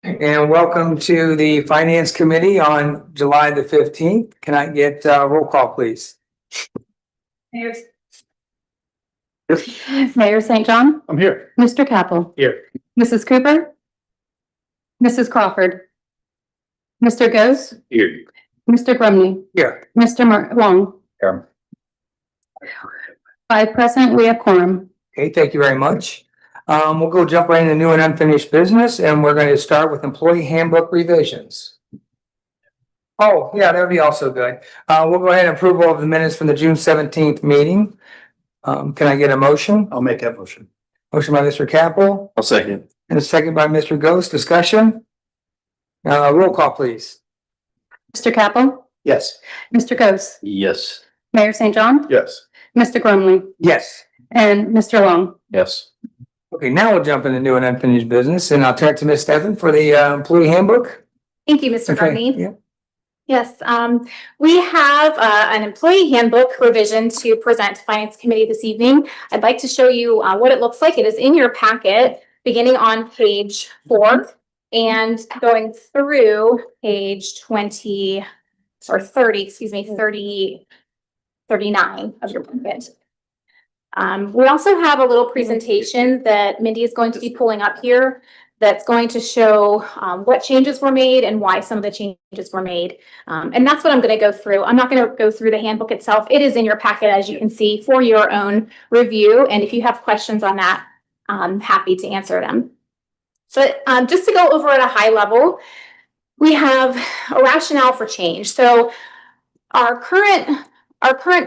And welcome to the Finance Committee on July the 15th. Can I get roll call, please? Mayor St. John, I'm here. Mr. Capel, Here. Mrs. Cooper, Mrs. Crawford, Mr. Gose, Here. Mr. Grumney, Here. Mr. Long. Here. 5 present, we have quorum. Okay, thank you very much. We'll go jump right into new and unfinished business, and we're going to start with employee handbook revisions. Oh, yeah, that would be also good. We'll go ahead and approval of the minutes from the June 17th meeting. Can I get a motion? I'll make that motion. Motion by Mr. Capel I'll second. and a second by Mr. Ghost. Discussion? Roll call, please. Mr. Capel, Yes. Mr. Gose, Yes. Mayor St. John, Yes. Mr. Grumney, Yes. and Mr. Long. Yes. Okay, now we'll jump into new and unfinished business, and I'll turn it to Ms. Stephan for the employee handbook. Thank you, Mr. Okay, Grumney. yeah. Yes, we have an employee handbook revision to present to Finance Committee this evening. I'd like to show you what it looks like. It is in your packet, beginning on page 4 and going through page 20 or 30, excuse me, 39 of your packet. We also have a little presentation that Mindy is going to be pulling up here that's going to show what changes were made and why some of the changes were made. And that's what I'm going to go through. I'm not going to go through the handbook itself. It is in your packet, as you can see, for your own review. And if you have questions on that, I'm happy to answer them. But just to go over at a high level, we have a rationale for change. So our current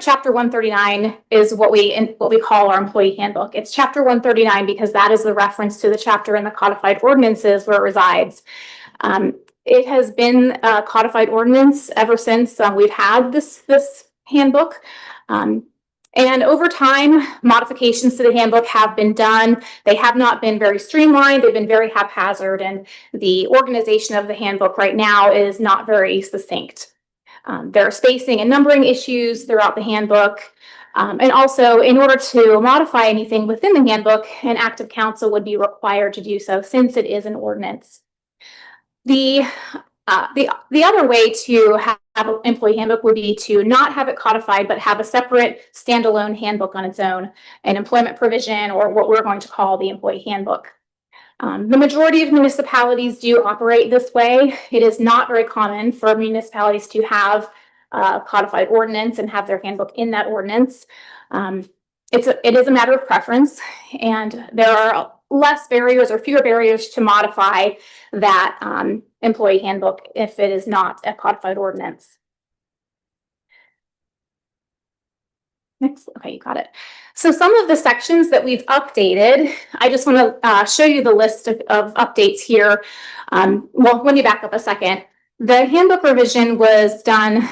chapter 139 is what we call our employee handbook. It's chapter 139 because that is the reference to the chapter in the codified ordinances where it resides. It has been a codified ordinance ever since we've had this handbook. And over time, modifications to the handbook have been done. They have not been very streamlined. They've been very haphazard, and the organization of the handbook right now is not very succinct. There are spacing and numbering issues throughout the handbook. And also, in order to modify anything within the handbook, an act of council would be required to do so since it is an ordinance. The other way to have an employee handbook would be to not have it codified, but have a separate standalone handbook on its own, an employment provision, or what we're going to call the employee handbook. The majority of municipalities do operate this way. It is not very common for municipalities to have a codified ordinance and have their handbook in that ordinance. It is a matter of preference, and there are less barriers or fewer barriers to modify that employee handbook if it is not a codified ordinance. Next, okay, you got it. So some of the sections that we've updated, I just want to show you the list of updates here. Well, let me back up a second. The handbook revision was done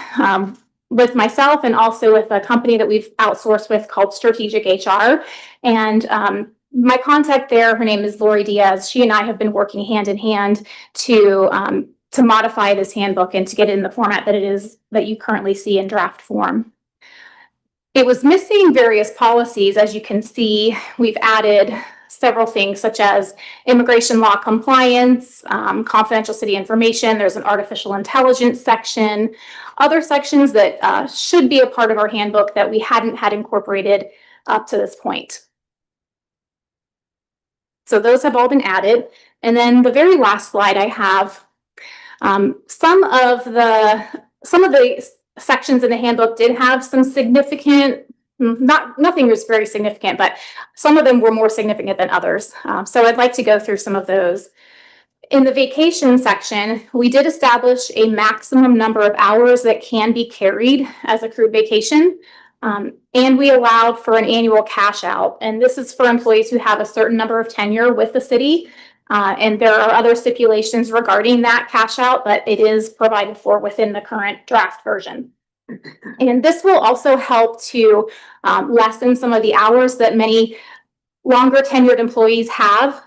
with myself and also with a company that we've outsourced with called Strategic HR. And my contact there, her name is Lori Diaz. She and I have been working hand in hand to modify this handbook and to get it in the format that it is that you currently see in draft form. It was missing various policies. As you can see, we've added several things such as immigration law compliance, confidential city information. There's an artificial intelligence section, other sections that should be a part of our handbook that we hadn't had incorporated up to this point. So those have all been added. And then the very last slide I have, some of the sections in the handbook did have some significant, nothing was very significant, but some of them were more significant than others. So I'd like to go through some of those. In the vacation section, we did establish a maximum number of hours that can be carried as accrued vacation. And we allowed for an annual cash out. And this is for employees who have a certain number of tenure with the city. And there are other stipulations regarding that cash out, but it is provided for within the current draft version. And this will also help to lessen some of the hours that many longer tenured employees have.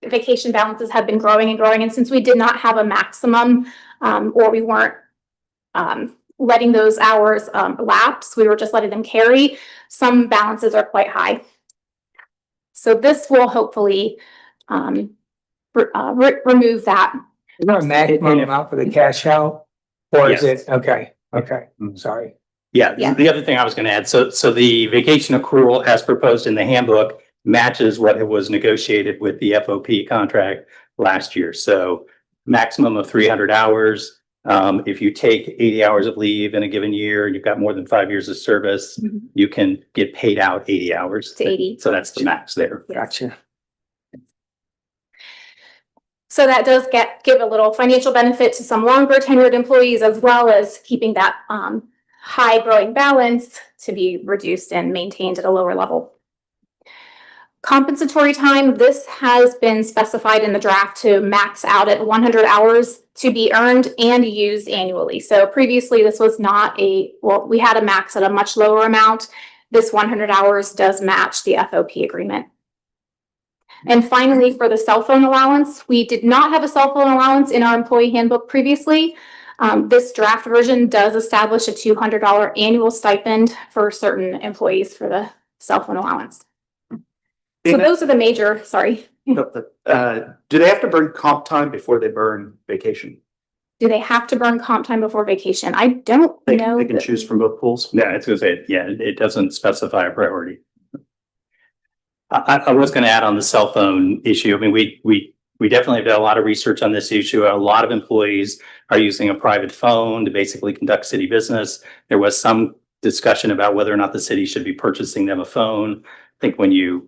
Vacation balances have been growing and growing. And since we did not have a maximum or we weren't letting those hours lapse, we were just letting them carry, some balances are quite high. So this will hopefully remove that. Is there a maximum amount for the cash out? Or is Yes. it, okay, Mhm. sorry. Yeah, Yeah. the other thing I was going to add, so the vacation accrual as proposed in the handbook matches what was negotiated with the FOP contract last year. So maximum of 300 hours. If you take 80 hours of leave in a given year, and you've got more than 5 years of service, you can get paid out 80 hours. To 80. So that's the max there. Gotcha. So that does give a little financial benefit to some longer tenured employees, as well as keeping that high growing balance to be reduced and maintained at a lower level. Compensatory time, this has been specified in the draft to max out at 100 hours to be earned and used annually. So previously this was not we had a max at a much lower amount. This 100 hours does match the FOP agreement. And finally, for the cell phone allowance, we did not have a cell phone allowance in our employee handbook previously. This draft version does establish a $200 annual stipend for certain employees for the cell phone allowance. So those are the major, sorry. Do they have to burn comp time before they burn vacation? Do they have to burn comp time before vacation? I don't know. They can choose from both pools? Yeah, it's going to say, yeah, it doesn't specify a priority. I was going to add on the cell phone issue. I mean, we definitely have done a lot of research on this issue. A lot of employees are using a private phone to basically conduct city business. There was some discussion about whether or not the city should be purchasing them a phone. I think when you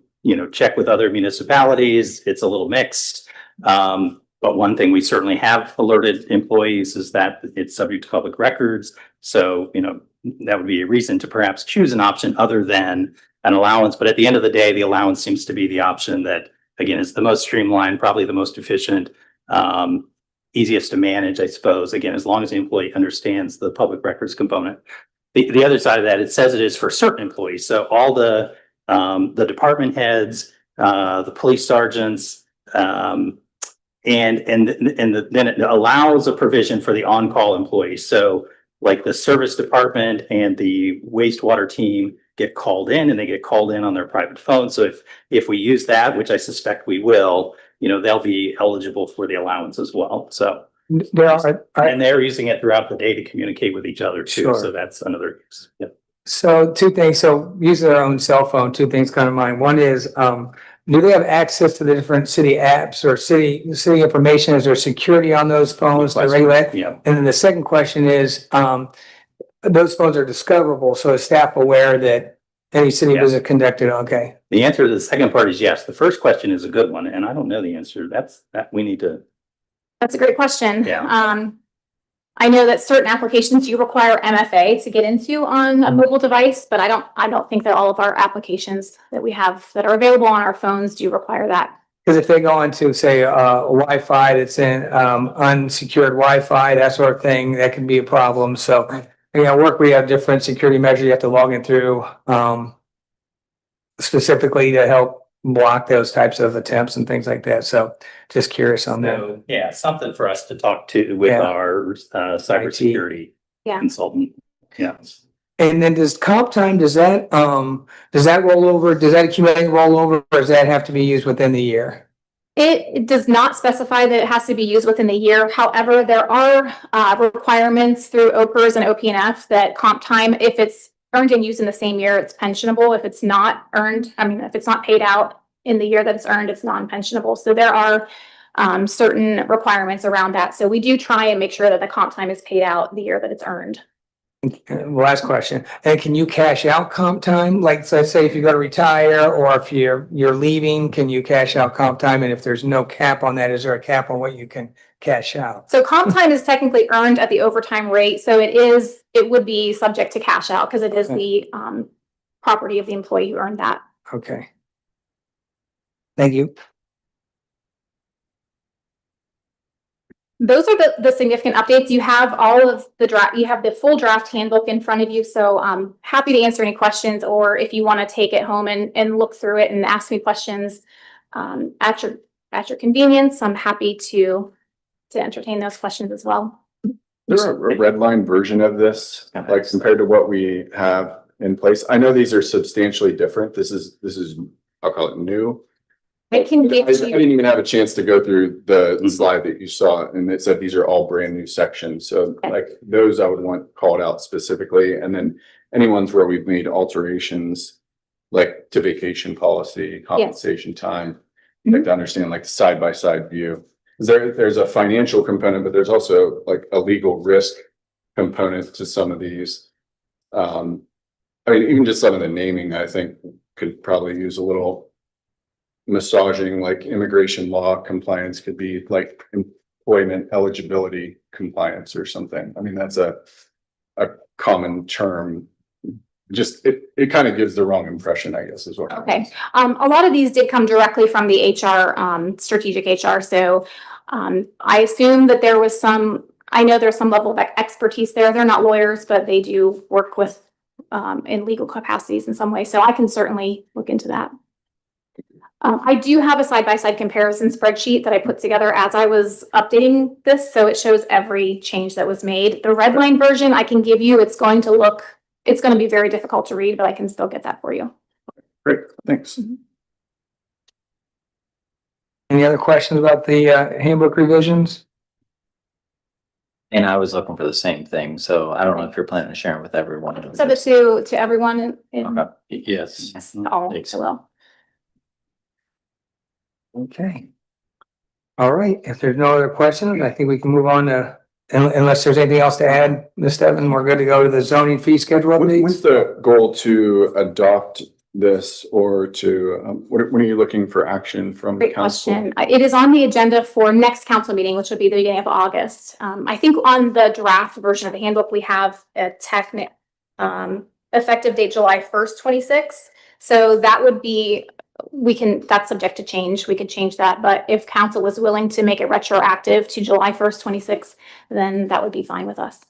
check with other municipalities, it's a little mixed. But one thing we certainly have alerted employees is that it's subject to public records. So, that would be a reason to perhaps choose an option other than an allowance. But at the end of the day, the allowance seems to be the option that, again, is the most streamlined, probably the most efficient, easiest to manage, I suppose. Again, as long as the employee understands the public records component. The other side of that, it says it is for certain employees. So all the department heads, the police sergeants, and then it allows a provision for the on-call employees. So like the service department and the wastewater team get called in, and they get called in on their private phone. So if we use that, which I suspect we will, they'll be eligible for the allowance as well. So and they're using it throughout the day to communicate with each other too. Sure. So that's another use. Yep. So two things. So using their own cell phone, two things come to mind. One is, do they have access to the different city apps or city information? Is there security on those phones to regulate? Yeah. And then the second question is, those phones are discoverable. So is staff aware that any city Yeah. visit conducted? Okay. The answer to the second part is yes. The first question is a good one, and I don't know the answer. That we need to. That's a great question. Yeah. I know that certain applications do require MFA to get into on a mobile device, but I don't think that all of our applications that we have that are available on our phones do require that. Because if they go into, say, Wi-Fi that's in unsecured Wi-Fi, that sort of thing, that can be a problem. So, at work, we have different security measures you have to log in through specifically to help block those types of attempts and things like that. So just curious on that. So, yeah, something for us to talk to with Yeah. our cybersecurity Yeah. consultant. Yeah. And then does comp time, does that roll over? Does that accumulate roll over, or does that have to be used within the year? It does not specify that it has to be used within the year. However, there are requirements through OPERS and OPNF that comp time, if it's earned and used in the same year, it's pensionable. If it's not earned, if it's not paid out in the year that it's earned, it's non-pensionable. So there are certain requirements around that. So we do try and make sure that the comp time is paid out the year that it's earned. Last question. And can you cash out comp time? Like, so let's say if you go to retire or if you're leaving, can you cash out comp time? And if there's no cap on that, is there a cap on what you can cash out? So comp time is technically earned at the overtime rate. So it would be subject to cash out because it is the property of the employee who earned that. Okay. Thank you. Those are the significant updates. You have all of the draft, you have the full draft handbook in front of you. So I'm happy to answer any questions, or if you want to take it home and look through it and ask me questions at your convenience, I'm happy to entertain those questions as well. There's a red line version of this, like compared to what we have in place. I know these are substantially different. This is, I'll call it new. I can give I you, didn't even have a chance to go through the slide that you saw, and it said these are all brand new sections. So like those I would want called out specifically, and then any ones where we've made alterations, like to vacation policy, compensation time, like to understand like the side by side view. There's a financial component, but there's also like a legal risk component to some of these. I mean, even just some of the naming, I think could probably use a little massaging, like immigration law compliance could be like employment eligibility compliance or something. I mean, that's a common term. Just it kind of gives the wrong impression, I guess, is what. okay. A lot of these did come directly from the HR, strategic HR. So I assume that there was I know there's some level of expertise there. They're not lawyers, but they do work with in legal capacities in some way. So I can certainly look into that. I do have a side-by-side comparison spreadsheet that I put together as I was updating this. So it shows every change that was made. The red line version I can give you, it's going to be very difficult to read, but I can still get that for you. Great, thanks. Any other questions about the handbook revisions? And I was looking for the same thing, so I don't know if you're planning on sharing with everyone. Send it to everyone in Okay. Yes. yes, I will. Okay. All right, if there's no other questions, I think we can move on to, unless there's anything else to add, Ms. Devon, we're good to go to the zoning fee schedule When's updates. the goal to adopt this or to, when are you looking for action from Great council? question. It is on the agenda for next council meeting, which will be the beginning of August. I think on the draft version of the handbook, we have a effective date July 1st, 26. So that would be, that's subject to change. We could change that. But if council was willing to make it retroactive to July 1st, 26, then that would be fine with us.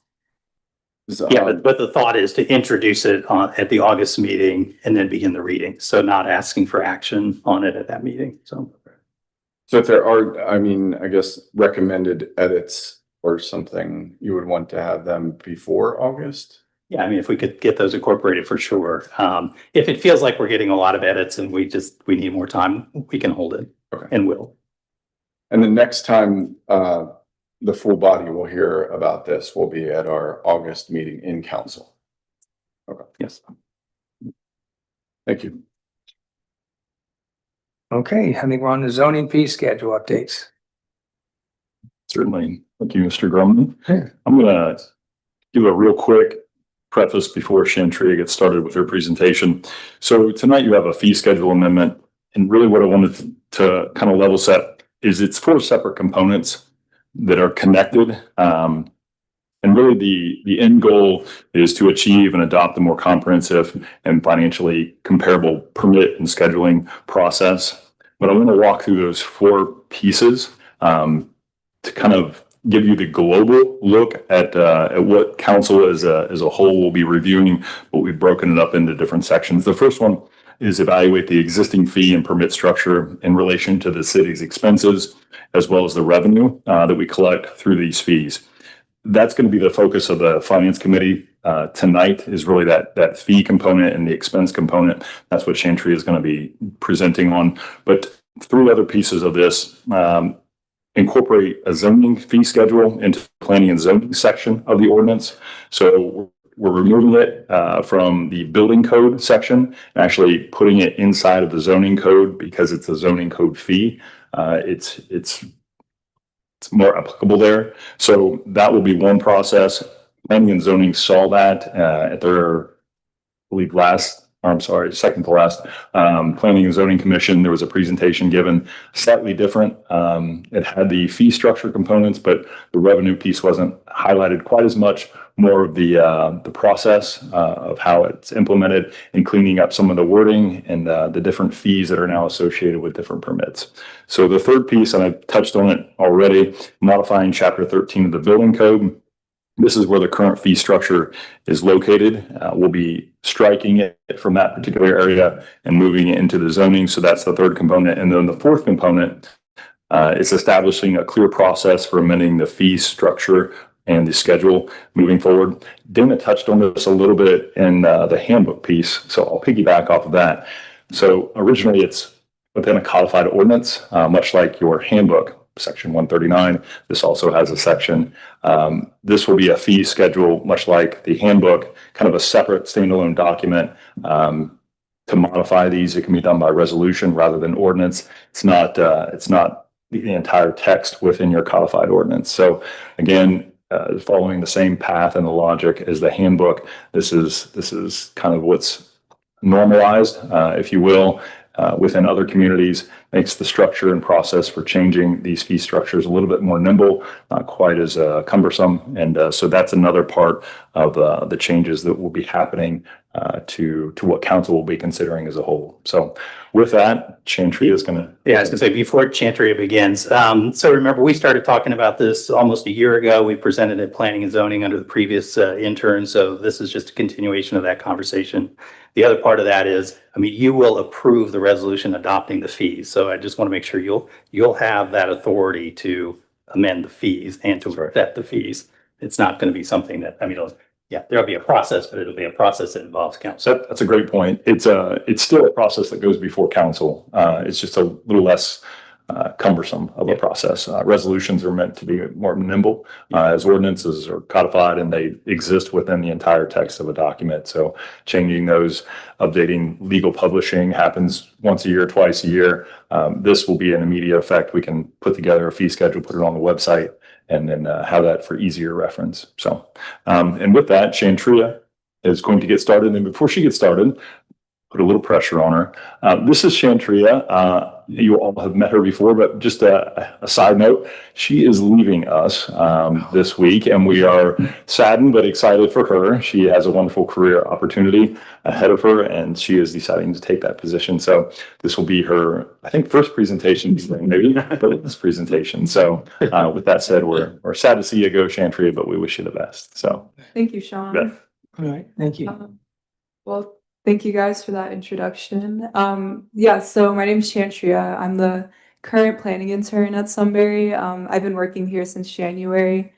Yeah, but the thought is to introduce it at the August meeting and then begin the reading. So not asking for action on it at that meeting. So if there are, I mean, I guess recommended edits or something, you would want to have them before August? yeah, I mean, if we could get those incorporated for sure. If it feels like we're getting a lot of edits and we need more time, we can hold it. Okay. And will. And the next time the full body will hear about this will be at our August meeting in council. Okay. Yes. Thank you. Okay, I think we're on the zoning fee schedule updates. Certainly. Thank you, Mr. Grumman. Yeah. I'm going to do a real quick preface before Shantria gets started with her presentation. So tonight you have a fee schedule amendment, and really what I wanted to kind of level set is it's 4 separate components that are connected. And really the end goal is to achieve and adopt a more comprehensive and financially comparable permit and scheduling process. But I want to walk through those 4 pieces to kind of give you the global look at what council as a whole will be reviewing, but we've broken it up into different sections. The first one is evaluate the existing fee and permit structure in relation to the city's expenses, as well as the revenue that we collect through these fees. That's going to be the focus of the finance committee tonight, is really that fee component and the expense component. That's what Shantria is going to be presenting on. But 3 other pieces of this, incorporate a zoning fee schedule into the planning and zoning section of the ordinance. So we're removing it from the building code section and actually putting it inside of the zoning code because it's a zoning code fee. It's more applicable there. So that will be one process. Planning and zoning saw that at their, I believe, second to last Planning and Zoning Commission. There was a presentation given slightly different. It had the fee structure components, but the revenue piece wasn't highlighted quite as much. More of the process of how it's implemented and cleaning up some of the wording and the different fees that are now associated with different permits. So the third piece, and I've touched on it already, modifying Chapter 13 of the Building Code. This is where the current fee structure is located. We'll be striking it from that particular area and moving it into the zoning. So that's the third component. And then the fourth component is establishing a clear process for amending the fee structure and the schedule moving forward. Dana touched on this a little bit in the handbook piece, so I'll piggyback off of that. So originally it's within a codified ordinance, much like your handbook, section 139. This also has a section. This will be a fee schedule, much like the handbook, kind of a separate standalone document. To modify these, it can be done by resolution rather than ordinance. It's not the entire text within your codified ordinance. So again, following the same path and the logic as the handbook, this is kind of what's normalized, if you will, within other communities, makes the structure and process for changing these fee structures a little bit more nimble, not quite as cumbersome. And so that's another part of the changes that will be happening to what council will be considering as a whole. So with that, Chantria is going to. Yeah, I was gonna say, before Chantria begins, so remember, we started talking about this almost a year ago. We presented it planning and zoning under the previous intern. So this is just a continuation of that conversation. The other part of that is, I mean, you will approve the resolution adopting the fees. So I just want to make sure you'll have that authority to amend the fees and to set the fees. It's not going to be something that, I mean, yeah, there'll be a process, but it'll be a process that involves council. That's a great point. It's still a process that goes before council. It's just a little less cumbersome of a process. Resolutions are meant to be more nimble, as ordinances are codified and they exist within the entire text of a document. So changing those, updating legal publishing happens once a year, twice a year. This will be an immediate effect. We can put together a fee schedule, put it on the website, and then have that for easier reference. So, and with that, Chantria is going to get started. And before she gets started, put a little pressure on her. This is Chantria. You all have met her before, but just a side note, she is leaving us this week, and we are saddened but excited for her. She has a wonderful career opportunity ahead of her, and she is deciding to take that position. So this will be her, I think, first presentation, maybe, but this presentation. So with that said, we're sad to see you go, Chantria, but we wish you the best. So thank you, Sean. Yeah. All right, thank you. Well, thank you guys for that introduction. Yeah, so my name is Chantria. I'm the current planning intern at Sunbury. I've been working here since January.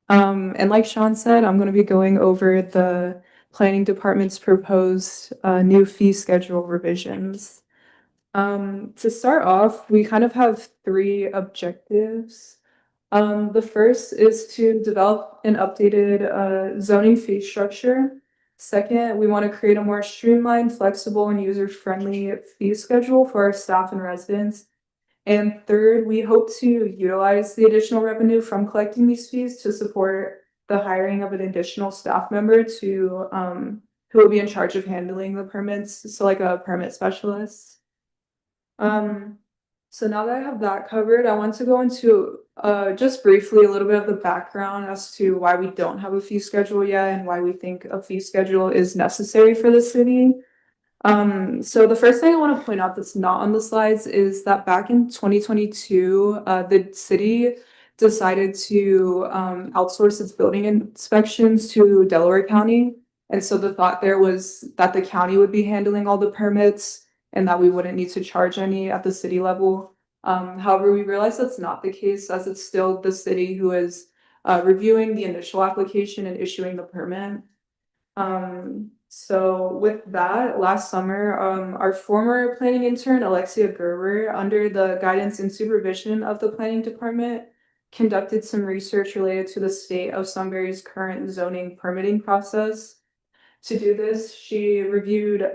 And like Sean said, I'm going to be going over the planning department's proposed new fee schedule revisions. To start off, we kind of have three objectives. The first is to develop an updated zoning fee structure. Second, we want to create a more streamlined, flexible, and user-friendly fee schedule for our staff and residents. And third, we hope to utilize the additional revenue from collecting these fees to support the hiring of an additional staff member to who will be in charge of handling the permits, so like a permit specialist. So now that I have that covered, I want to go into just briefly a little bit of the background as to why we don't have a fee schedule yet and why we think a fee schedule is necessary for the city. So the first thing I want to point out that's not on the slides is that back in 2022, the city decided to outsource its building inspections to Delaware County. And so the thought there was that the county would be handling all the permits and that we wouldn't need to charge any at the city level. However, we realized that's not the case, as it's still the city who is reviewing the initial application and issuing the permit. So with that, last summer, our former planning intern, Alexia Gerber, under the guidance and supervision of the planning department, conducted some research related to the state of Sunbury's current zoning permitting process. To do this, she reviewed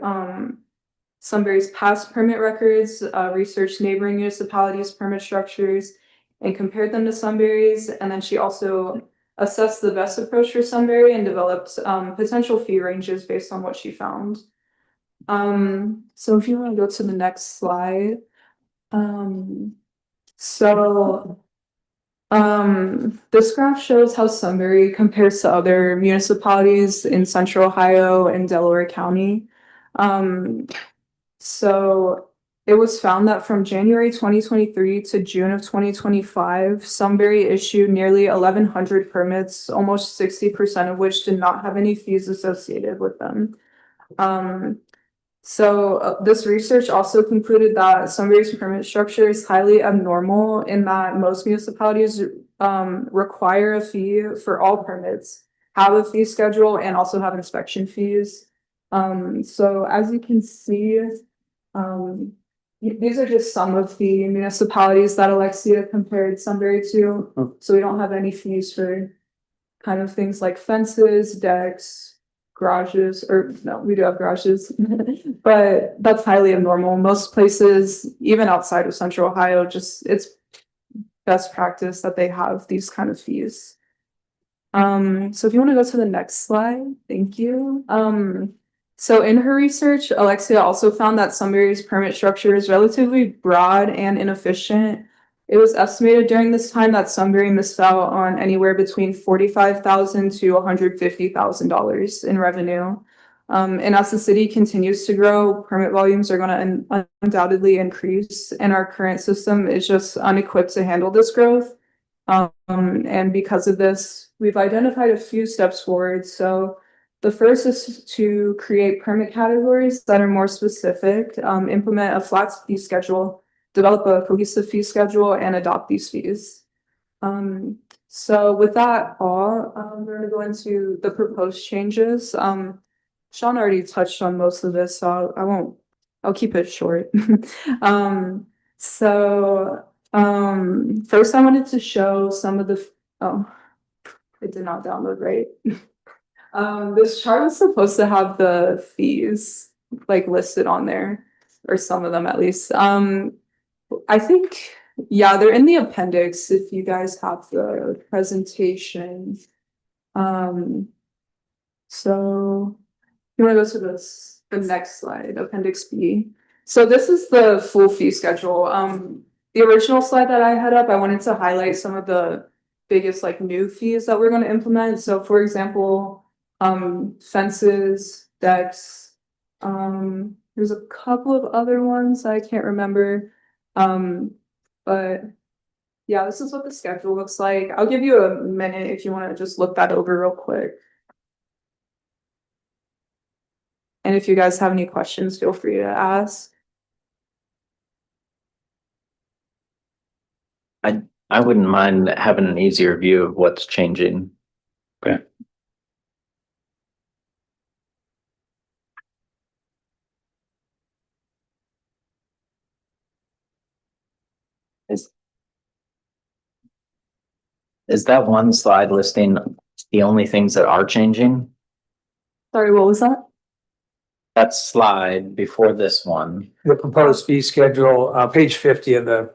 Sunbury's past permit records, researched neighboring municipalities' permit structures, and compared them to Sunbury's. And then she also assessed the best approach for Sunbury and developed potential fee ranges based on what she found. So if you want to go to the next slide. This graph shows how Sunbury compares to other municipalities in Central Ohio and Delaware County. So it was found that from January 2023 to June of 2025, Sunbury issued nearly 1,100 permits, almost 60% of which did not have any fees associated with them. This research also concluded that Sunbury's permit structure is highly abnormal in that most municipalities require a fee for all permits, have a fee schedule, and also have inspection fees. So as you can see, these are just some of the municipalities that Alexia compared Sunbury to. So we don't have any fees for kind of things like fences, decks, garages, or no, we do have garages. But that's highly abnormal. Most places, even outside of Central Ohio, just it's best practice that they have these kind of fees. So if you want to go to the next slide, thank you. So in her research, Alexia also found that Sunbury's permit structure is relatively broad and inefficient. It was estimated during this time that Sunbury missed out on anywhere between $45,000 to $150,000 in revenue. And as the city continues to grow, permit volumes are going to undoubtedly increase, and our current system is just unequipped to handle this growth. And because of this, we've identified a few steps forward. So the first is to create permit categories that are more specific, implement a flat fee schedule, develop a cohesive fee schedule, and adopt these fees. So with that all, we're gonna go into the proposed changes. Sean already touched on most of this, so I'll keep it short. First I wanted to show some of the, it did not download right. This chart was supposed to have the fees like listed on there, or some of them at least. I think, yeah, they're in the appendix if you guys have the presentation. So you want to go to the next slide, Appendix B. So this is the full fee schedule. The original slide that I had up, I wanted to highlight some of the biggest like new fees that we're going to implement. So for example, fences, decks, there's a couple of other ones I can't remember. But yeah, this is what the schedule looks like. I'll give you a minute if you want to just look that over real quick. And if you guys have any questions, feel free to ask. I wouldn't mind having an easier view of what's changing. Okay. Is that one slide listing the only things that are changing? Sorry, what was that? That slide before this one, The proposed fee schedule, page 50 of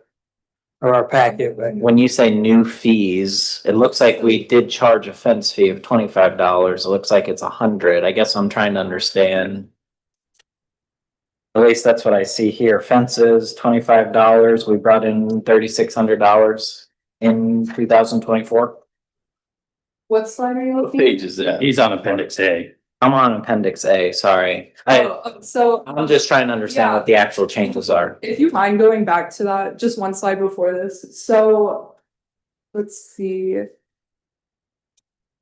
our packet, but when you say new fees, it looks like we did charge a fence fee of $25. It looks like it's 100. I guess I'm trying to understand. At least that's what I see here. Fences, $25. We brought in $3,600 in 2024. What slide are you What looking? page is that? He's on Appendix A. I'm on Appendix A, sorry. So I'm just trying to understand what the actual changes are. if you mind going back to that, just one slide before this. So let's see.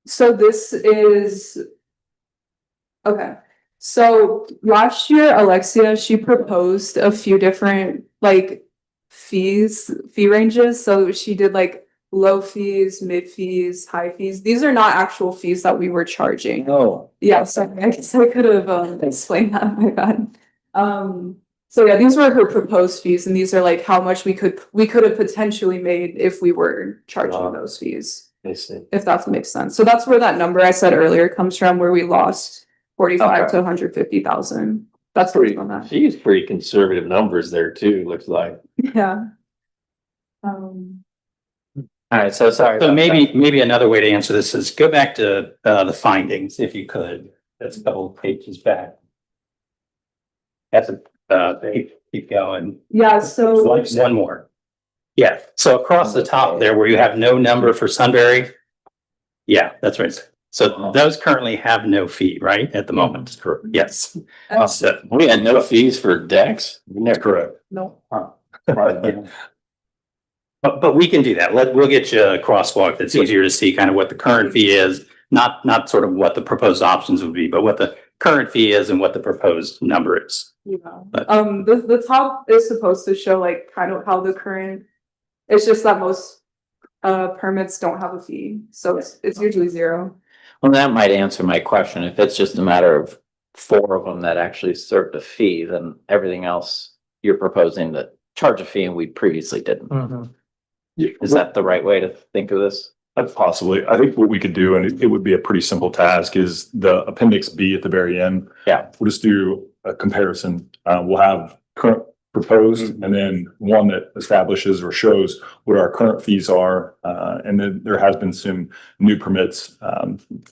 So this is, okay. So last year, Alexia, she proposed a few different like fee ranges. So she did like low fees, mid fees, high fees. These are not actual fees that we were charging. Oh, Yeah, sorry, I guess I could have explained that, my bad. So yeah, these were her proposed fees, and these are like how much we could have potentially made if we were charging those fees. I see. If that makes sense. So that's where that number I said earlier comes from, where we lost 45 to 150,000. That's where on that. She used pretty conservative numbers there too, looks like. Yeah. All right, so sorry. So about that. maybe another way to answer this is go back to the findings, if you could. That's a couple of pages back. That's keep going. Yeah, so One more. Yeah, so across the top there where you have no number for Sunbury. Yeah, that's right. So those currently have no fee, right, at the moment? Correct. Yes. So, We had no fees for decks. That's correct. no. But we can do that. We'll get you a crosswalk that's easier to see kind of what the current fee is, not sort of what the proposed options would be, but what the current fee is and what the proposed number is. Yeah. The top is supposed to show like kind of how the current, it's just that most permits don't have a fee, so it's usually zero. Well, that might answer my question. If it's just a matter of 4 of them that actually served a fee, then everything else you're proposing to charge a fee and we previously didn't. Mhm. Is that the right way to think of this? Possibly. I think what we could do, and it would be a pretty simple task, is the appendix B at the very end. Yeah. We'll just do a comparison. We'll have current proposed and then one that establishes or shows what our current fees are. And then there has been some new permits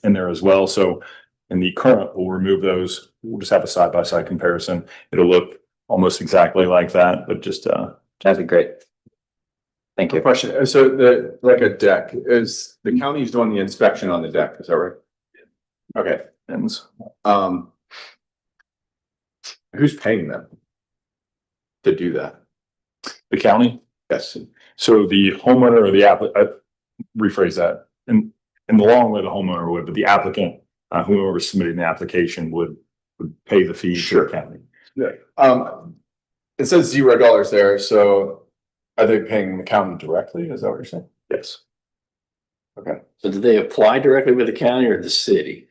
in there as well. So in the current, we'll remove those. We'll just have a side-by-side comparison. It'll look almost exactly like that, but just That'd be great. Thank you. Question, so like a deck, is the county's doing the inspection on the deck, is that right? Okay, ends. Who's paying them to do that? The county. Yes. So the homeowner or the applicant, rephrase that. In the long way, the homeowner would, but the applicant, whoever submitting the application would pay the fee to the county. It says $0 there, so are they paying the county directly? Is that what you're saying? Yes. Okay. So did they apply directly with the county or the city?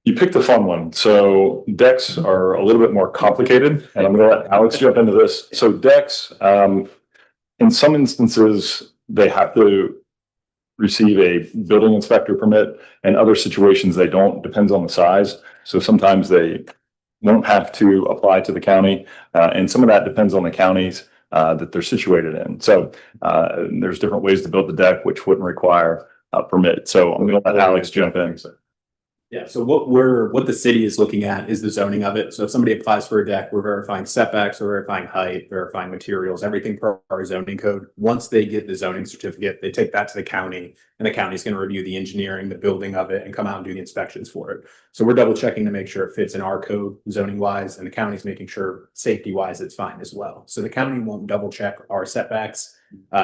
You picked the fun one. So decks are a little bit more complicated, and I'm gonna let Alex jump into this. So decks, in some instances, they have to receive a building inspector permit, and other situations they don't, depends on the size. So sometimes they won't have to apply to the county, and some of that depends on the counties that they're situated in. So there's different ways to build the deck, which wouldn't require a permit. So I'm gonna let Alex jump in. Yeah, so what the city is looking at is the zoning of it. So if somebody applies for a deck, we're verifying setbacks, we're verifying height, verifying materials, everything per our zoning code. Once they get the zoning certificate, they take that to the county, and the county's gonna review the engineering, the building of it, and come out and do the inspections for it. So we're double checking to make sure it fits in our code zoning wise, and the county's making sure safety wise it's fine as well. So the county won't double check our setbacks.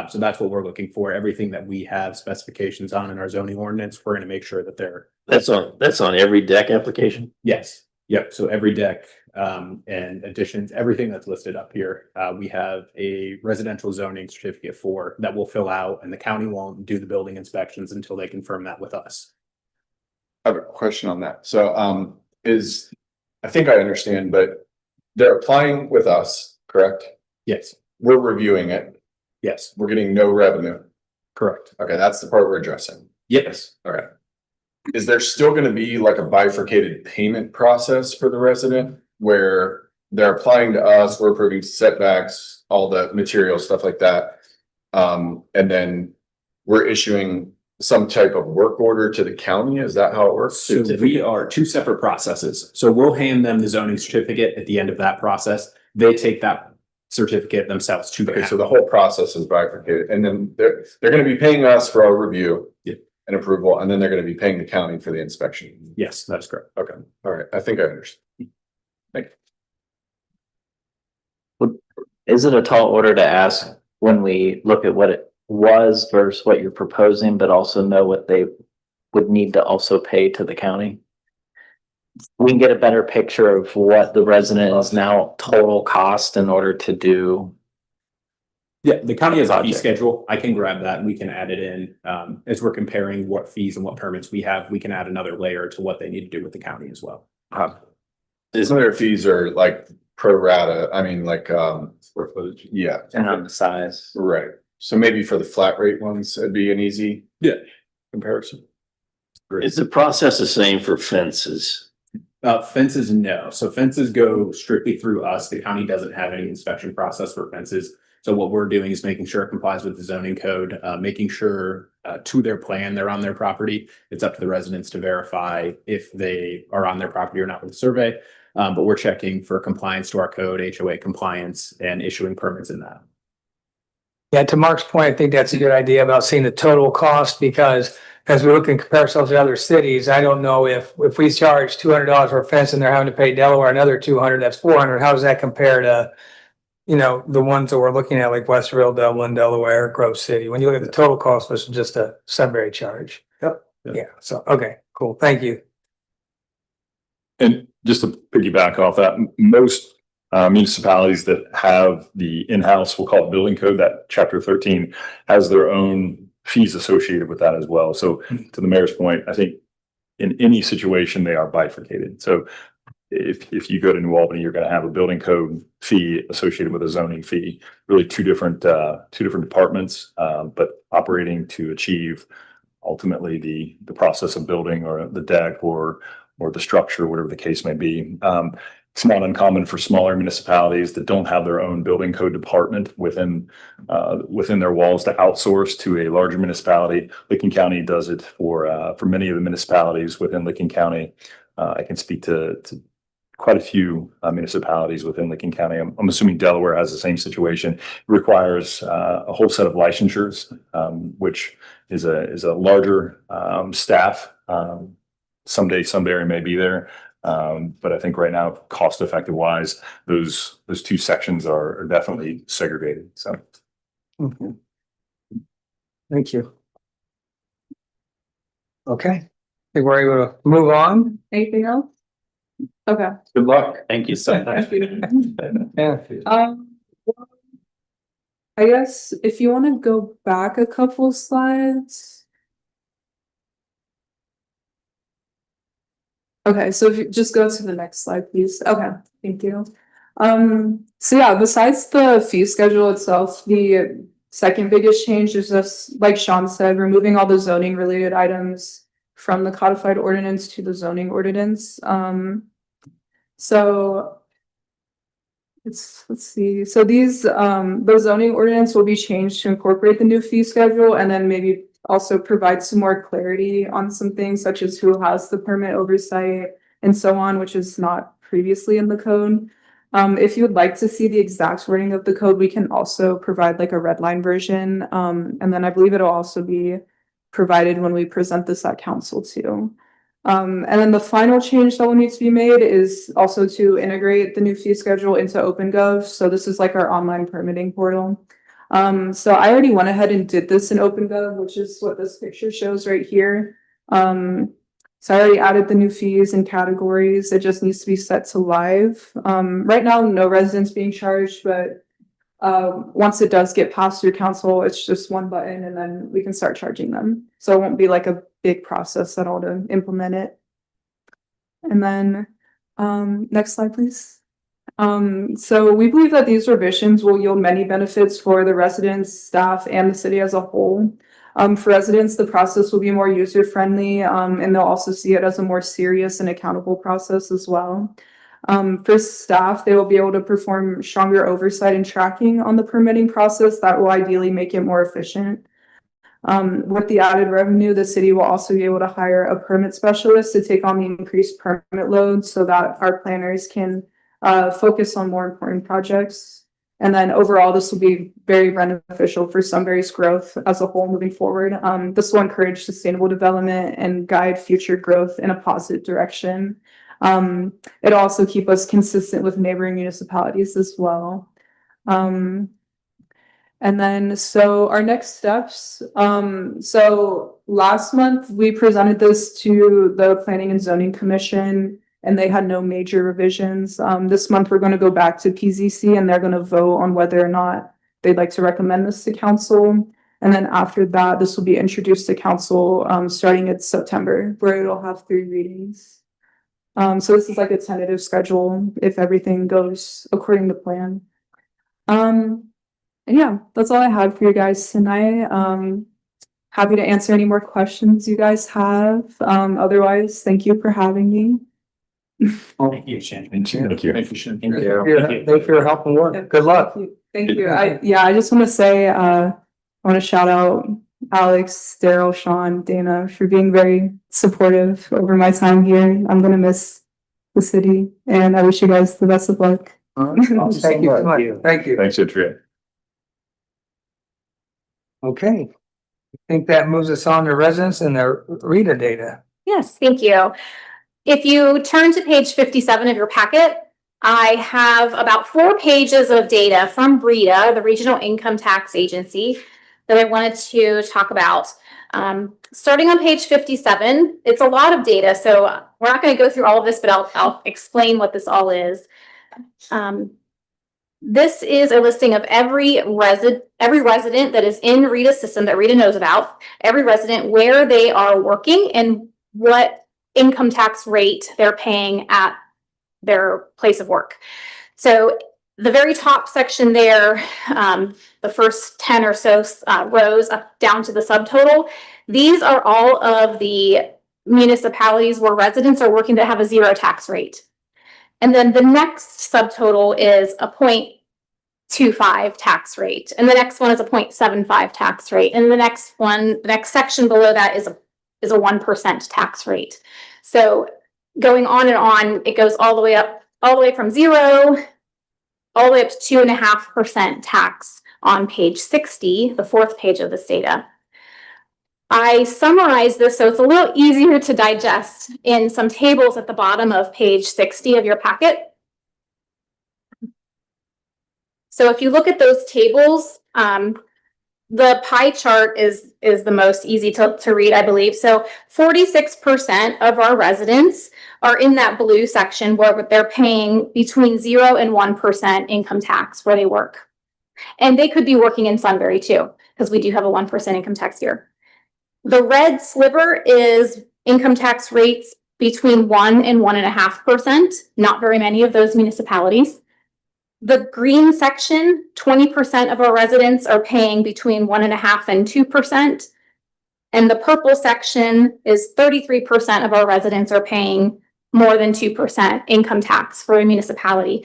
So that's what we're looking for. Everything that we have specifications on in our zoning ordinance, we're gonna make sure that they're. That's on every deck application? Yes, yep, so every deck, and additions, everything that's listed up here, we have a residential zoning certificate for that we'll fill out, and the county won't do the building inspections until they confirm that with us. I have a question on that. So, I think I understand, but they're applying with us, correct? Yes, We're reviewing it. yes, We're getting no revenue. correct. Okay, that's the part we're addressing. Yes. All right. Is there still gonna be like a bifurcated payment process for the resident where they're applying to us, we're approving setbacks, all the material, stuff like that? And then we're issuing some type of work order to the county? Is that how it works? So we are two separate processes. So we'll hand them the zoning certificate at the end of that process. They take that certificate themselves to the Okay, county. so the whole process is bifurcated, and then they're gonna be paying us for our review. Yeah. And approval, and then they're gonna be paying the county for the inspection. Yes, that's correct. Okay, all right, I think I understand. Is it a tall order to ask when we look at what it was versus what you're proposing, but also know what they would need to also pay to the county? We can get a better picture of what the resident is now total cost in order to do. Yeah, the county has a fee Project. schedule. I can grab that and we can add it in. As we're comparing what fees and what permits we have, we can add another layer to what they need to do with the county as well. Some of their fees are like pro rata, I mean, like, Square footage. yeah, And on the size. right. So maybe for the flat rate ones, it'd be an easy. Yeah. Comparison. Is the process the same for fences? Fences, no. So fences go strictly through us. The county doesn't have any inspection process for fences. So what we're doing is making sure it complies with the zoning code, making sure to their plan, they're on their property. It's up to the residents to verify if they are on their property or not with the survey. But we're checking for compliance to our code, HOA compliance, and issuing permits in that. Yeah, to Mark's point, I think that's a good idea about seeing the total cost, because as we look and compare ourselves to other cities, I don't know if we charge $200 for a fence and they're having to pay Delaware another 200, that's 400. How does that compare to, you know, the ones that we're looking at, like Westerville, Dublin, Delaware, Grove City? When you look at the total cost versus just a Sunbury charge. Yep. Yeah, so, okay, cool. Thank you. And just to piggyback off that, most municipalities that have the in-house, we'll call it building code, that chapter 13 has their own fees associated with that as well. So to the mayor's point, I think in any situation, they are bifurcated. So if you go to New Albany, you're gonna have a building code fee associated with a zoning fee. Really two different departments, but operating to achieve ultimately the process of building or the deck or the structure, whatever the case may be. It's not uncommon for smaller municipalities that don't have their own building code department within their walls to outsource to a larger municipality. Licking County does it for many of the municipalities within Licking County. I can speak to quite a few municipalities within Licking County. I'm assuming Delaware has the same situation. It requires a whole set of licensures, which is a larger staff. Someday Sunbury may be there. But I think right now, cost effective wise, those two sections are definitely segregated. So. Okay. Thank you. Okay, I think we're able to move on. Anything else? Okay. Good luck. Thank you so much. Yeah. Well, I guess if you want to go back a couple slides. Okay, so if you just go to the next slide, please. Okay, thank you. So yeah, besides the fee schedule itself, the second biggest change is just, like Sean said, removing all the zoning related items from the codified ordinance to the zoning ordinance. So let's see. So these the zoning ordinance will be changed to incorporate the new fee schedule and then maybe also provide some more clarity on some things such as who has the permit oversight and so on, which is not previously in the code. If you would like to see the exact wording of the code, we can also provide like a red line version. And then I believe it'll also be provided when we present this at council too. And then the final change that will need to be made is also to integrate the new fee schedule into OpenGov. So this is like our online permitting portal. So I already went ahead and did this in OpenGov, which is what this picture shows right here. So I already added the new fees and categories. It just needs to be set to live. Right now, no residents being charged, but once it does get passed through council, it's just one button and then we can start charging them. So it won't be like a big process at all to implement it. And then next slide, please. So we believe that these revisions will yield many benefits for the residents, staff, and the city as a whole. For residents, the process will be more user-friendly, and they'll also see it as a more serious and accountable process as well. For staff, they will be able to perform stronger oversight and tracking on the permitting process that will ideally make it more efficient. With the added revenue, the city will also be able to hire a permit specialist to take on the increased permit load so that our planners can focus on more important projects. And then overall, this will be very beneficial for Sunbury's growth as a whole moving forward. This will encourage sustainable development and guide future growth in a positive direction. It'll also keep us consistent with neighboring municipalities as well. And then, so our next steps. So last month we presented this to the Planning and Zoning Commission and they had no major revisions. This month we're going to go back to PZC and they're going to vote on whether or not they'd like to recommend this to council. And then after that, this will be introduced to council starting in September, where it'll have 3 readings. So this is like a tentative schedule if everything goes according to plan. And yeah, that's all I had for you guys tonight. Happy to answer any more questions you guys have. Otherwise, thank you for having me. Thank you, Shannon. Thank you. Thank you for your help and work. Good luck. Thank you. I just want to say, I want to shout out Alex, Daryl, Sean, Dana for being very supportive over my time here. I'm going to miss the city and I wish you guys the best of luck. Thank you so much. Thank you. Thanks, Andrea. Okay. I think that moves us on to residents and their RETA data. Yes, thank you. If you turn to page 57 of your packet, I have about 4 pages of data from RETA, the Regional Income Tax Agency, that I wanted to talk about. Starting on page 57, it's a lot of data, so we're not going to go through all of this, but I'll explain what this all is. This is a listing of every resident that is in RETA's system that RETA knows about, every resident, where they are working and what income tax rate they're paying at their place of work. So the very top section there, the first 10 or so rows up down to the subtotal, these are all of the municipalities where residents are working that have a 0 tax rate. And then the next subtotal is a 0.25 tax rate. And the next one is a 0.75 tax rate. And the next section below that is a 1% tax rate. So going on and on, it goes all the way up, all the way from 0 all the way up to 2.5% tax on page 60, the 4th page of this data. I summarized this so it's a little easier to digest in some tables at the bottom of page 60 of your packet. So if you look at those tables, the pie chart is the most easy to read, I believe. So 46% of our residents are in that blue section where they're paying between 0 and 1% income tax where they work. And they could be working in Sunbury too, because we do have a 1% income tax here. The red sliver is income tax rates between 1 and 1.5%, not very many of those municipalities. The green section, 20% of our residents are paying between 1.5% and 2%. And the purple section is 33% of our residents are paying more than 2% income tax for a municipality.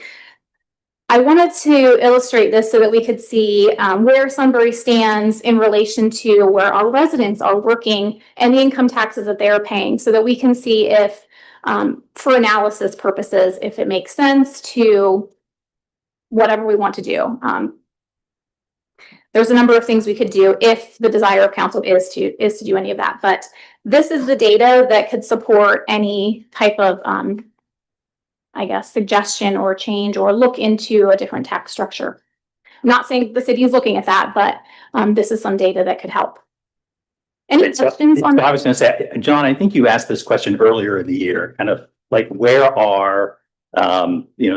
I wanted to illustrate this so that we could see where Sunbury stands in relation to where our residents are working and the income taxes that they are paying, so that we can see if, for analysis purposes, if it makes sense to whatever we want to do. There's a number of things we could do if the desire of council is to do any of that. But this is the data that could support any type of, I guess, suggestion or change or look into a different tax structure. I'm not saying the city is looking at that, but this is some data that could help. Any questions on that? I was going to say, John, I think you asked this question earlier in the year, kind of like where are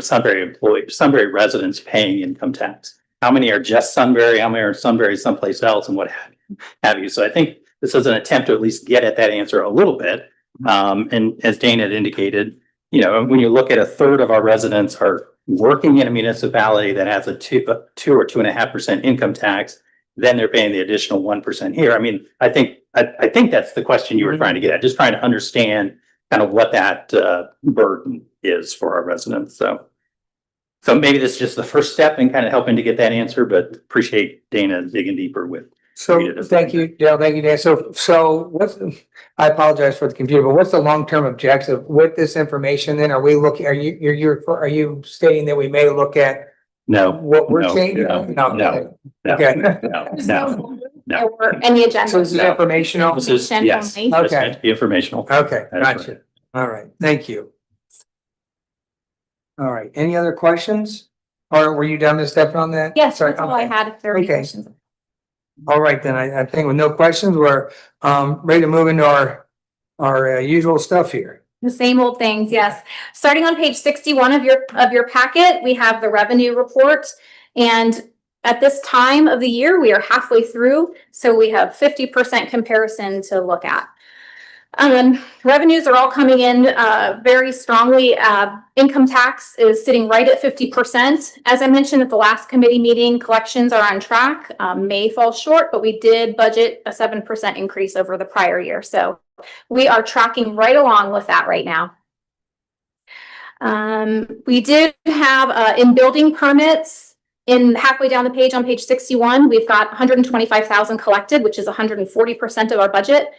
Sunbury residents paying income tax? How many are just Sunbury? How many are Sunbury someplace else, and what have you? So I think this is an attempt to at least get at that answer a little bit. And as Dana had indicated, when you look at 1/3 of our residents are working in a municipality that has a 2 or 2.5% income tax, then they're paying the additional 1% here. I mean, I think that's the question you were trying to get at, just trying to understand kind of what that burden is for our residents. So maybe this is just the first step in kind of helping to get that answer, but appreciate Dana digging deeper with. So thank you, Dale. Thank you, Dan. So I apologize for the confusion, but what's the long-term objective with this information? Then are you stating that we may look at what we're changing? No. Okay. No. Or any agenda. So this is informational? This is, yes, Only. it's meant to be informational. Okay, That's gotcha. All right, thank you. All right, any other questions? Or were you done, Ms. Stefan, on that? Yes, Sorry, that's all I okay. had. If there are any Okay. questions. All right, then I think with no questions, we're ready to move into our usual stuff here. The same old things, yes. Starting on page 61 of your packet, we have the revenue report. And at this time of the year, we are halfway through, so we have 50% comparison to look at. Revenues are all coming in very strongly. Income tax is sitting right at 50%. As I mentioned at the last committee meeting, collections are on track. May fall short, but we did budget a 7% increase over the prior year. So we are tracking right along with that right now. We did have in building permits in halfway down the page on page 61, we've got 125,000 collected, which is 140% of our budget.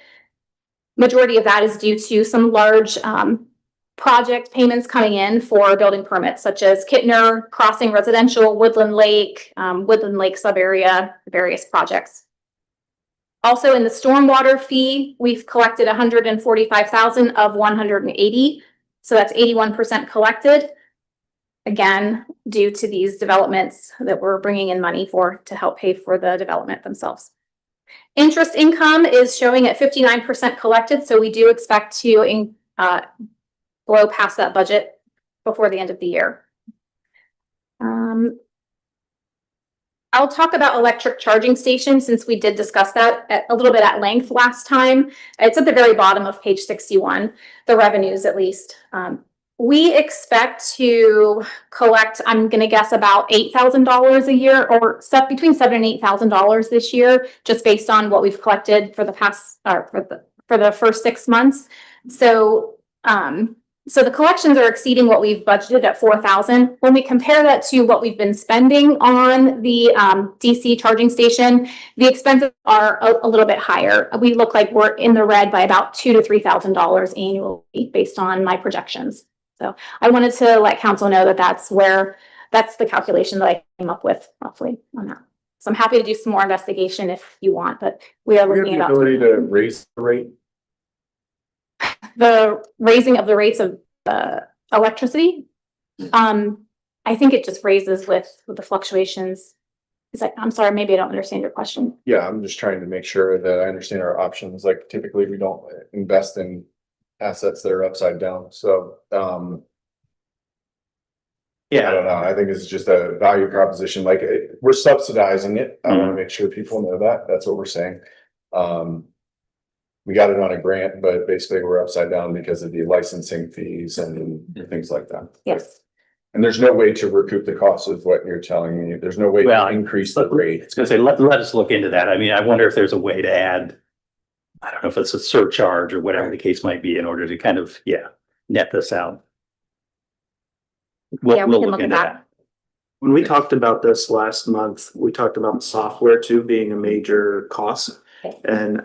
Majority of that is due to some large project payments coming in for building permits, such as Kittner, Crossing Residential, Woodland Lake sub-area, various projects. Also in the stormwater fee, we've collected 145,000 of 180. So that's 81% collected. Again, due to these developments that we're bringing in money for to help pay for the development themselves. Interest income is showing at 59% collected, so we do expect to blow past that budget before the end of the year. I'll talk about electric charging stations since we did discuss that a little bit at length last time. It's at the very bottom of page 61, the revenues at least. We expect to collect, I'm gonna guess about $8,000 a year, or stuff between $7,000 and $8,000 this year, just based on what we've collected for the past, for the first 6 months. So, so the collections are exceeding what we've budgeted at 4,000. When we compare that to what we've been spending on the DC charging station, the expenses are a little bit higher. We look like we're in the red by about $2,000 to $3,000 annually based on my projections. So I wanted to let council know that that's the calculation that I came up with roughly on that. So I'm happy to do some more investigation if you want, but we are We have looking the at ability to raise the rate. the raising of the rates of electricity. I think it just raises with the fluctuations. I'm sorry, maybe I don't understand your question. Yeah, I'm just trying to make sure that I understand our options. Like typically we don't invest in assets that are upside down. So, I don't know. I think it's just a value proposition. Like we're subsidizing it. I want to make sure people know that. That's what we're saying. We got it on a grant, but basically we're upside down because of the licensing fees and things like that. Yes. And there's no way to recoup the cost of what you're telling me. There's no way Well, to increase the rate. I was gonna say, let us look into that. I mean, I wonder if there's a way to add, I don't know if it's a surcharge or whatever the case might be in order to kind of, net this out. Yeah, we We'll can look look at into that. When we talked about this last month, we talked about the software too being a major cost. Okay. And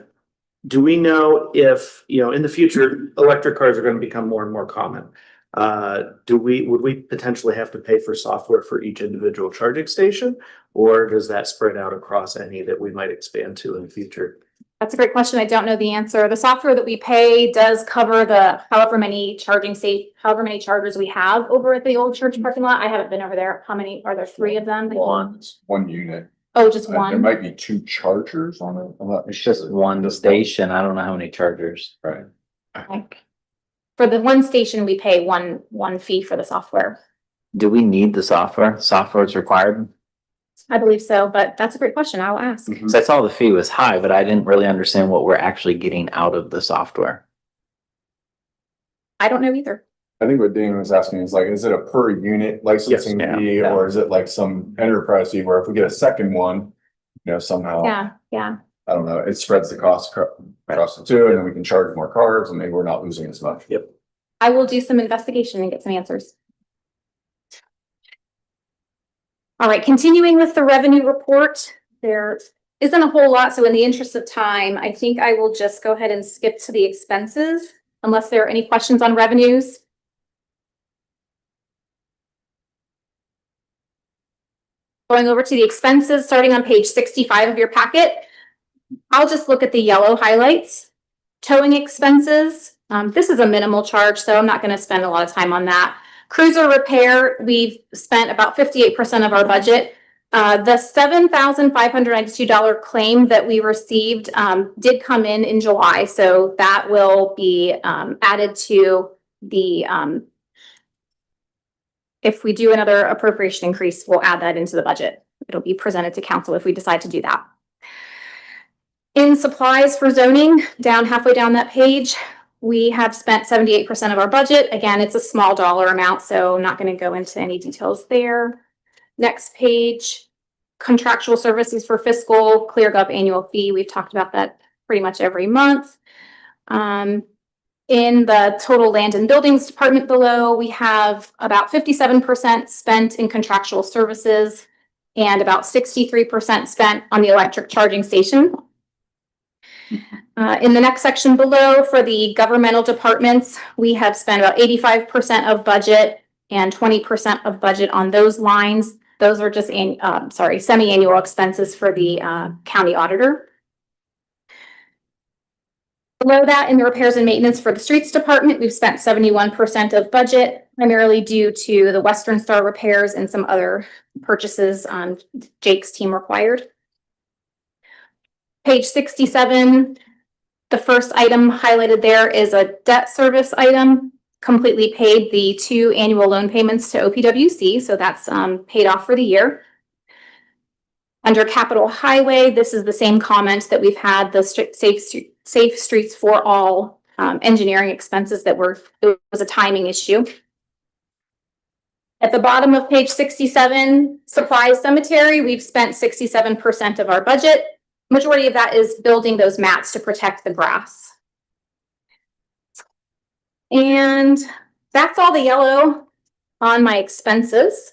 do we know if, in the future, electric cars are going to become more and more common? Would we potentially have to pay for software for each individual charging station? Or does that spread out across any that we might expand to in the future? That's a great question. I don't know the answer. The software that we pay does cover the however many chargers we have over at the old church parking lot. I haven't been over there. How many? Are there 3 of them? One unit. Oh, just There one? might be 2 chargers on it. I'm not It's just sure. one station. I don't know how many chargers. Right. Like, for the one station, we pay one fee for the software. Do we need the software? Software is required? I believe so, but that's a great question. I'll ask. Cause I saw the fee was high, but I didn't really understand what we're actually getting out of the software. I don't know either. I think what Dean was asking is like, is it a per unit licensing Yes, fee yeah. or is it like some enterprise fee where if we get a second one, somehow, Yeah. I don't know, it spreads the cost across the 2 and then we can charge more cars and maybe we're not losing as much. Yep. I will do some investigation and get some answers. All right, continuing with the revenue report, there isn't a whole lot. So in the interest of time, I think I will just go ahead and skip to the expenses unless there are any questions on revenues. Going over to the expenses, starting on page 65 of your packet. I'll just look at the yellow highlights. Towing expenses. This is a minimal charge, so I'm not going to spend a lot of time on that. Cruiser repair, we've spent about 58% of our budget. The $7,592 claim that we received did come in July, so that will be added to the if we do another appropriation increase, we'll add that into the budget. It'll be presented to council if we decide to do that. In supplies for zoning, halfway down that page, we have spent 78% of our budget. Again, it's a small dollar amount, so I'm not going to go into any details there. Next page, contractual services for fiscal, ClearGov annual fee. We've talked about that pretty much every month. In the total land and buildings department below, we have about 57% spent in contractual services and about 63% spent on the electric charging station. In the next section below, for the governmental departments, we have spent about 85% of budget and 20% of budget on those lines. Those are just semi-annual expenses for the county auditor. Below that, in the repairs and maintenance for the streets department, we've spent 71% of budget, primarily due to the Western Star repairs and some other purchases Jake's team required. Page 67, the first item highlighted there is a debt service item. Completely paid the 2 annual loan payments to OPWC, so that's paid off for the year. Under capital highway, this is the same comment that we've had, the safe streets for all engineering expenses it was a timing issue. At the bottom of page 67, supplies cemetery, we've spent 67% of our budget. Majority of that is building those mats to protect the grass. And that's all the yellow on my expenses.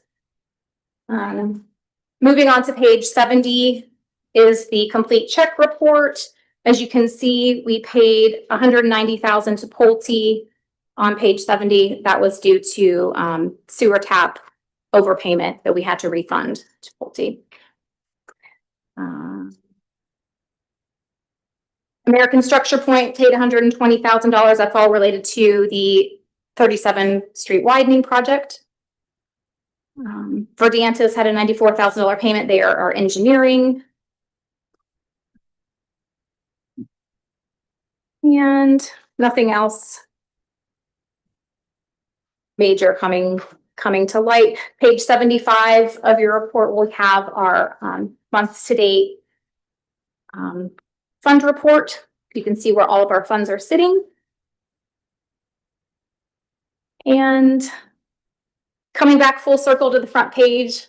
Moving on to page 70 is the complete check report. As you can see, we paid $190,000 to Pulte on page 70. That was due to sewer tap overpayment that we had to refund to Pulte. American Structure Point paid $120,000. That's all related to the 37th Street widening project. Verdantis had a $94,000 payment. They are our engineering. And nothing else major coming to light. Page 75 of your report will have our months to date fund report. You can see where all of our funds are sitting. And coming back full circle to the front page,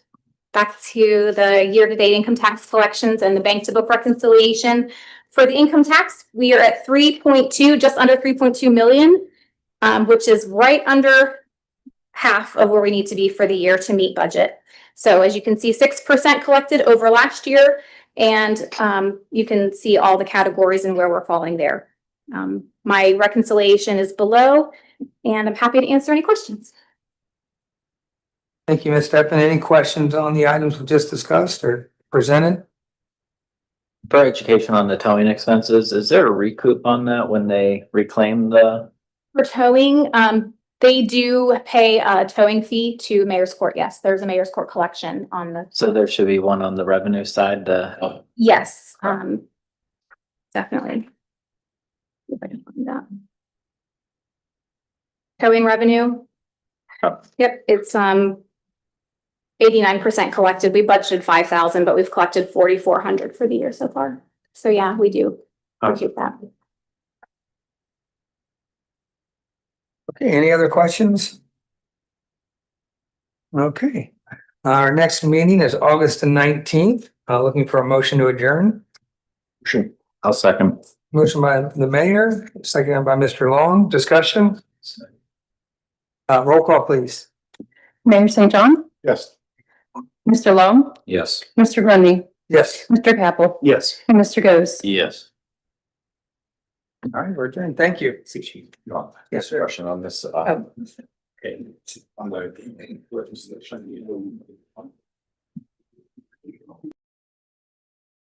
back to the year-to-date income tax collections and the bank to book reconciliation. For the income tax, we are at 3.2, just under 3.2 million, which is right under half of where we need to be for the year to meet budget. So as you can see, 6% collected over last year, and you can see all the categories and where we're falling there. My reconciliation is below, and I'm happy to answer any questions. Thank you, Ms. Steffen. Any questions on the items we just discussed or presented? For education on the towing expenses, is there a recoup on that when they reclaim the? For towing, they do pay a towing fee to Mayor's Court. Yes, there's a Mayor's Court collection on the. So there should be one on the revenue side to help. Yes, definitely. If I can find that. Towing revenue. Oh. Yep, it's 89% collected. We budgeted 5,000, but we've collected 4,400 for the year so far. So yeah, we do appreciate that. Okay, any other questions? Okay, our next meeting is August the 19th. Looking for a motion to adjourn. Sure. I'll second. Motion by the mayor, seconded by Mr. Long. Discussion? Roll call, please. Mayor St. John, Yes. Mr. Long, Yes. Mr. Grundy, Yes. Mr. Capel, Yes. and Mr. Goes. Yes. All right, we're adjourned. Thank you. Yes, sir. Question on this, Oh. okay, on the legislation.